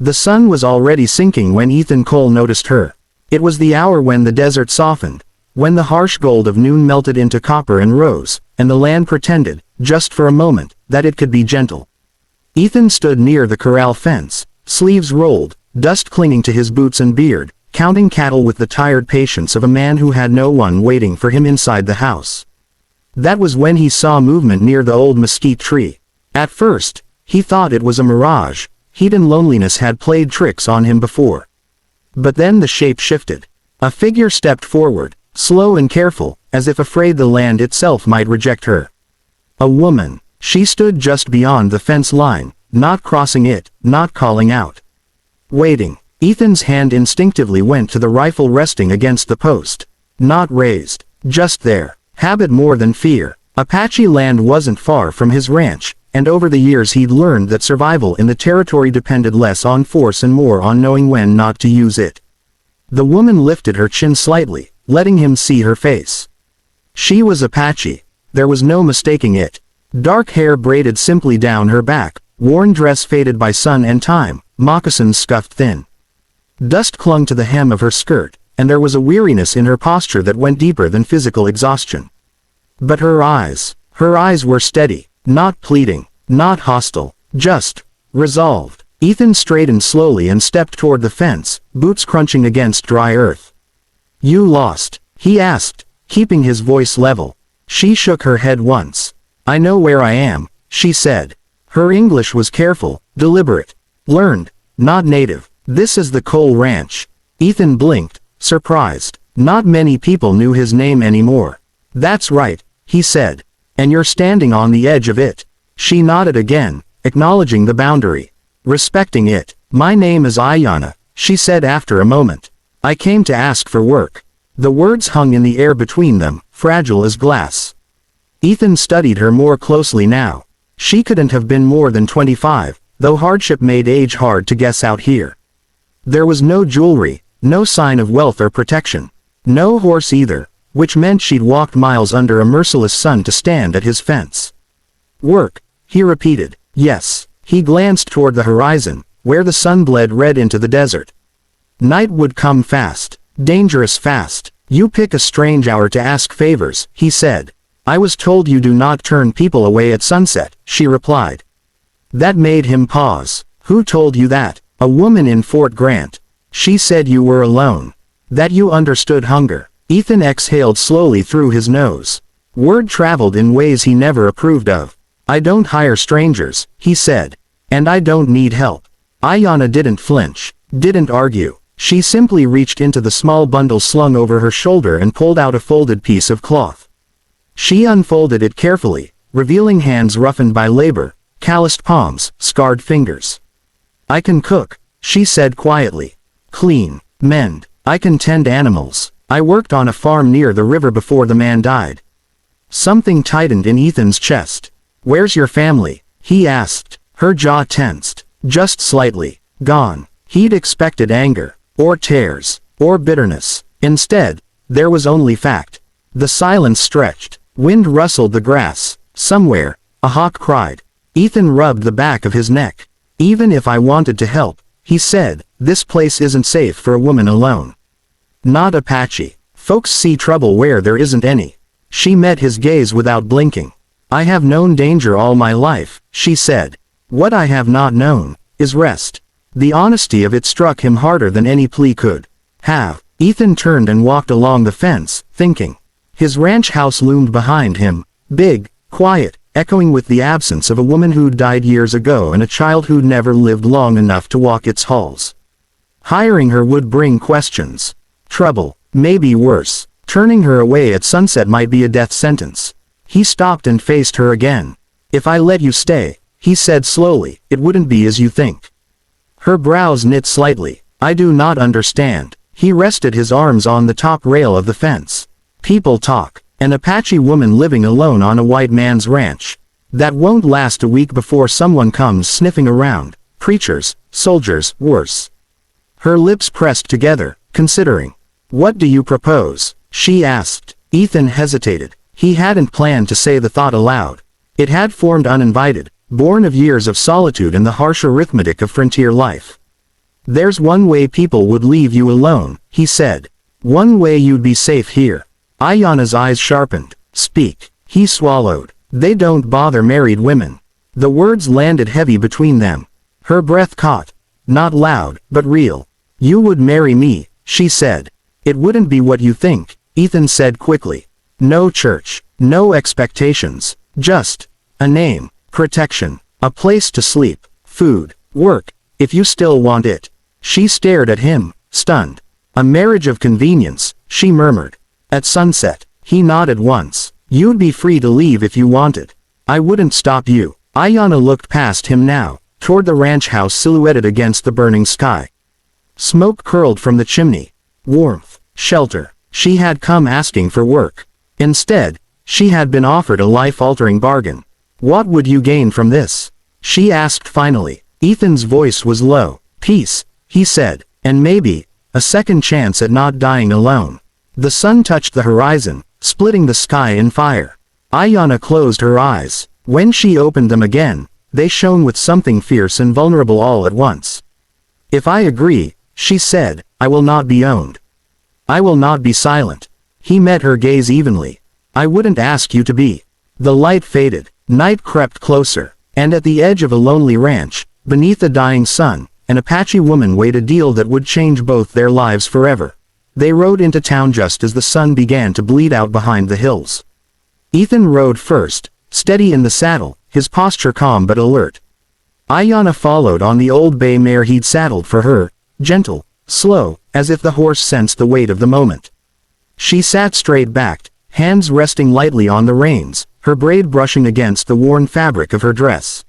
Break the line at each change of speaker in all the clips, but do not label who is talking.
The sun was already sinking when Ethan Cole noticed her. It was the hour when the desert softened, when the harsh gold of noon melted into copper and rose, and the land pretended, just for a moment, that it could be gentle. Ethan stood near the corral fence, sleeves rolled, dust clinging to his boots and beard, counting cattle with the tired patience of a man who had no one waiting for him inside the house. That was when he saw movement near the old mesquite tree. At first, he thought it was a mirage. Heat and loneliness had played tricks on him before. But then the shape shifted. A figure stepped forward, slow and careful, as if afraid the land itself might reject her. A woman. She stood just beyond the fence line, not crossing it, not calling out. Waiting. Ethan's hand instinctively went to the rifle resting against the post. Not raised. Just there. Habit more than fear. Apache land wasn't far from his ranch, and over the years he'd learned that survival in the territory depended less on force and more on knowing when not to use it. The woman lifted her chin slightly, letting him see her face. She was Apache. There was no mistaking it. Dark hair braided simply down her back, worn dress faded by sun and time, moccasins scuffed thin. Dust clung to the hem of her skirt, and there was a weariness in her posture that went deeper than physical exhaustion. But her eyes were steady, not pleading, not hostile, just resolved. Ethan straightened slowly and stepped toward the fence, boots crunching against dry earth. "You lost?" he asked, keeping his voice level. She shook her head once. "I know where I am," she said. Her English was careful, deliberate. "Learned, not native. This is the Cole Ranch." Ethan blinked, surprised. Not many people knew his name anymore. "That's right," he said. "And you're standing on the edge of it." She nodded again, acknowledging the boundary. "Respecting it. My name is Ayanna," she said after a moment. "I came to ask for work." The words hung in the air between them, fragile as glass. Ethan studied her more closely now. She couldn't have been more than 25, though hardship made age hard to guess out here. There was no jewelry, no sign of wealth or protection. No horse either, which meant she'd walked miles under a merciless sun to stand at his fence. "Work," he repeated. "Yes." He glanced toward the horizon, where the sun bled red into the desert. Night would come fast, dangerous fast. "You pick a strange hour to ask favors," he said. "I was told you do not turn people away at sunset," she replied. That made him pause. "Who told you that?" "A woman in Fort Grant. She said you were alone. That you understood hunger." Ethan exhaled slowly through his nose. Word traveled in ways he never approved of. "I don't hire strangers," he said. "And I don't need help." Ayanna didn't flinch, didn't argue. She simply reached into the small bundle slung over her shoulder and pulled out a folded piece of cloth. She unfolded it carefully, revealing hands roughened by labor, calloused palms, scarred fingers. "I can cook," she said quietly. "Clean, mend. I can tend animals. I worked on a farm near the river before the man died." Something tightened in Ethan's chest. "Where's your family?" he asked. Her jaw tensed, just slightly. "Gone." He'd expected anger, or tears, or bitterness. Instead, there was only fact. The silence stretched. Wind rustled the grass. Somewhere, a hawk cried. Ethan rubbed the back of his neck. "Even if I wanted to help," he said, "this place isn't safe for a woman alone." "Not Apache. Folks see trouble where there isn't any." She met his gaze without blinking. "I have known danger all my life," she said. "What I have not known is rest." The honesty of it struck him harder than any plea could have. Ethan turned and walked along the fence, thinking. His ranch house loomed behind him, big, quiet, echoing with the absence of a woman who'd died years ago and a child who'd never lived long enough to walk its halls. Hiring her would bring questions. Trouble, maybe worse. Turning her away at sunset might be a death sentence. He stopped and faced her again. "If I let you stay," he said slowly, "it wouldn't be as you think." Her brows knit slightly. "I do not understand." He rested his arms on the top rail of the fence. "People talk. An Apache woman living alone on a white man's ranch. That won't last a week before someone comes sniffing around. Preachers, soldiers, worse." Her lips pressed together, considering. "What do you propose?" she asked. Ethan hesitated. He hadn't planned to say the thought aloud. It had formed uninvited, born of years of solitude and the harsh arithmetic of frontier life. There's one way people would leave you alone, he said. One way you'd be safe here. Ayanna's eyes sharpened. Speak. He swallowed. They don't bother married women. The words landed heavy between them. Her breath caught. Not loud, but real. You would marry me, she said. It wouldn't be what you think, Ethan said quickly. No church. No expectations. Just a name, protection, a place to sleep, food, work, if you still want it. She stared at him, stunned. A marriage of convenience, she murmured. At sunset, he nodded once. You'd be free to leave if you wanted. I wouldn't stop you. Ayanna looked past him now, toward the ranch house silhouetted against the burning sky. Smoke curled from the chimney. Warmth, shelter. She had come asking for work. Instead, she had been offered a life-altering bargain. What would you gain from this? She asked finally. Ethan's voice was low. Peace, he said, and maybe a second chance at not dying alone. The sun touched the horizon, splitting the sky in fire. Ayanna closed her eyes. When she opened them again, they shone with something fierce and vulnerable all at once. If I agree, she said, I will not be owned. I will not be silent. He met her gaze evenly. I wouldn't ask you to be. The light faded. Night crept closer, and at the edge of a lonely ranch, beneath the dying sun, an Apache woman weighed a deal that would change both their lives forever. They rode into town just as the sun began to bleed out behind the hills. Ethan rode first, steady in the saddle, his posture calm but alert. Ayanna followed on the old bay mare he'd saddled for her, gentle, slow, as if the horse sensed the weight of the moment. She sat straight-backed, hands resting lightly on the reins, her braid brushing against the worn fabric of her dress.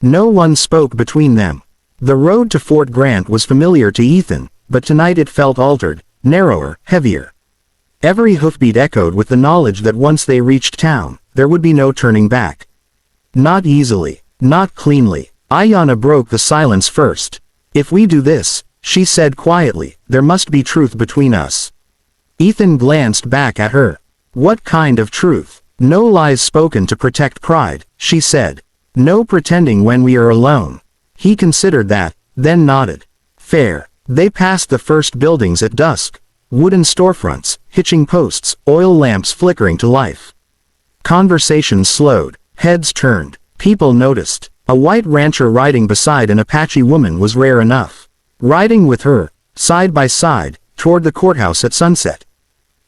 No one spoke between them. The road to Fort Grant was familiar to Ethan, but tonight it felt altered, narrower, heavier. Every hoofbeat echoed with the knowledge that once they reached town, there would be no turning back. Not easily, not cleanly. Ayanna broke the silence first. If we do this, she said quietly, there must be truth between us. Ethan glanced back at her. What kind of truth? No lies spoken to protect pride, she said. No pretending when we are alone. He considered that, then nodded. Fair. They passed the first buildings at dusk. Wooden storefronts, hitching posts, oil lamps flickering to life. Conversations slowed, heads turned, people noticed. A white rancher riding beside an Apache woman was rare enough. Riding with her, side by side, toward the courthouse at sunset.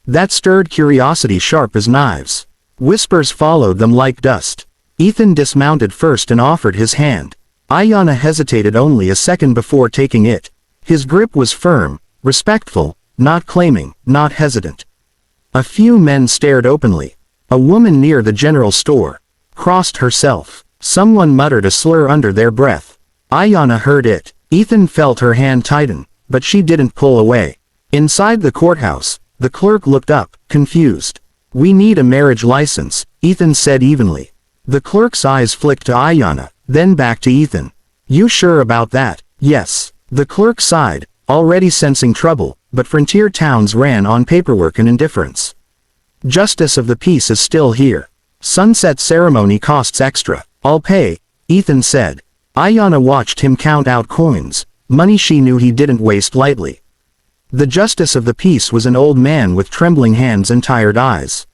That stirred curiosity sharp as knives. Whispers followed them like dust. Ethan dismounted first and offered his hand. Ayanna hesitated only a second before taking it. His grip was firm, respectful, not claiming, not hesitant. A few men stared openly. A woman near the general store crossed herself. Someone muttered a slur under their breath. Ayanna heard it. Ethan felt her hand tighten, but she didn't pull away. Inside the courthouse, the clerk looked up, confused. We need a marriage license, Ethan said evenly. The clerk's eyes flicked to Ayanna, then back to Ethan. You sure about that? Yes. The clerk sighed, already sensing trouble, but frontier towns ran on paperwork and indifference. Justice of the peace is still here. Sunset ceremony costs extra. I'll pay, Ethan said. Ayanna watched him count out coins, money she knew he didn't waste lightly. The justice of the peace was an old man with trembling hands and tired eyes.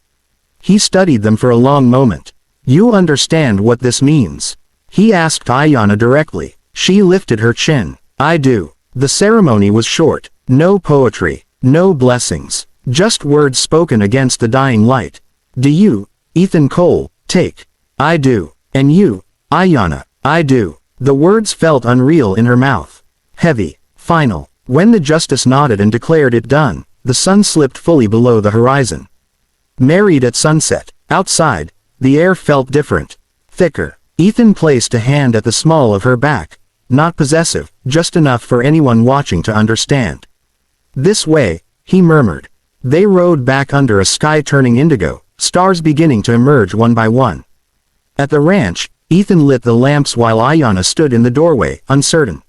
He studied them for a long moment. You understand what this means? He asked Ayanna directly. She lifted her chin. I do. The ceremony was short. No poetry. No blessings. Just words spoken against the dying light. Do you, Ethan Cole, take? I do. And you, Ayanna, I do. The words felt unreal in her mouth. Heavy. Final. When the justice nodded and declared it done, the sun slipped fully below the horizon. Married at sunset. Outside, the air felt different. Thicker. Ethan placed a hand at the small of her back. Not possessive, just enough for anyone watching to understand. This way, he murmured. They rode back under a sky turning indigo, stars beginning to emerge one by one. At the ranch, Ethan lit the lamps while Ayanna stood in the doorway, uncertain.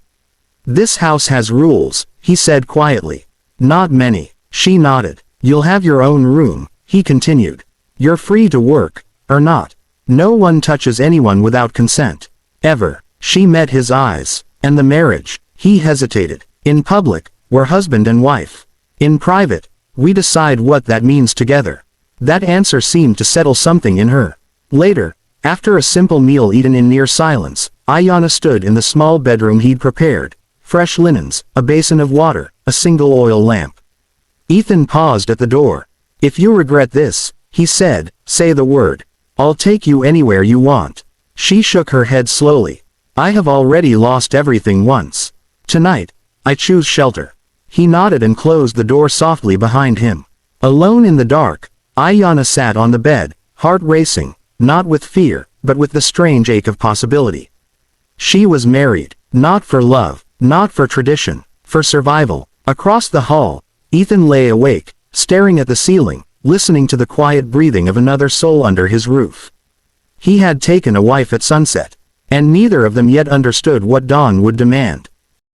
This house has rules, he said quietly. Not many. She nodded. You'll have your own room, he continued. You're free to work, or not. No one touches anyone without consent. Ever. She met his eyes. And the marriage, He hesitated. In public, we're husband and wife. In private, we decide what that means together. That answer seemed to settle something in her. Later, after a simple meal eaten in near silence, Ayanna stood in the small bedroom he'd prepared. Fresh linens, a basin of water, a single oil lamp. Ethan paused at the door. "If you regret this," he said, "say the word. I'll take you anywhere you want." She shook her head slowly. "I have already lost everything once. Tonight, I choose shelter." He nodded and closed the door softly behind him. Alone in the dark, Ayanna sat on the bed, heart racing, not with fear, but with the strange ache of possibility. She was married, not for love, not for tradition, for survival. Across the hall, Ethan lay awake, staring at the ceiling, listening to the quiet breathing of another soul under his roof. He had taken a wife at sunset, and neither of them yet understood what dawn would demand.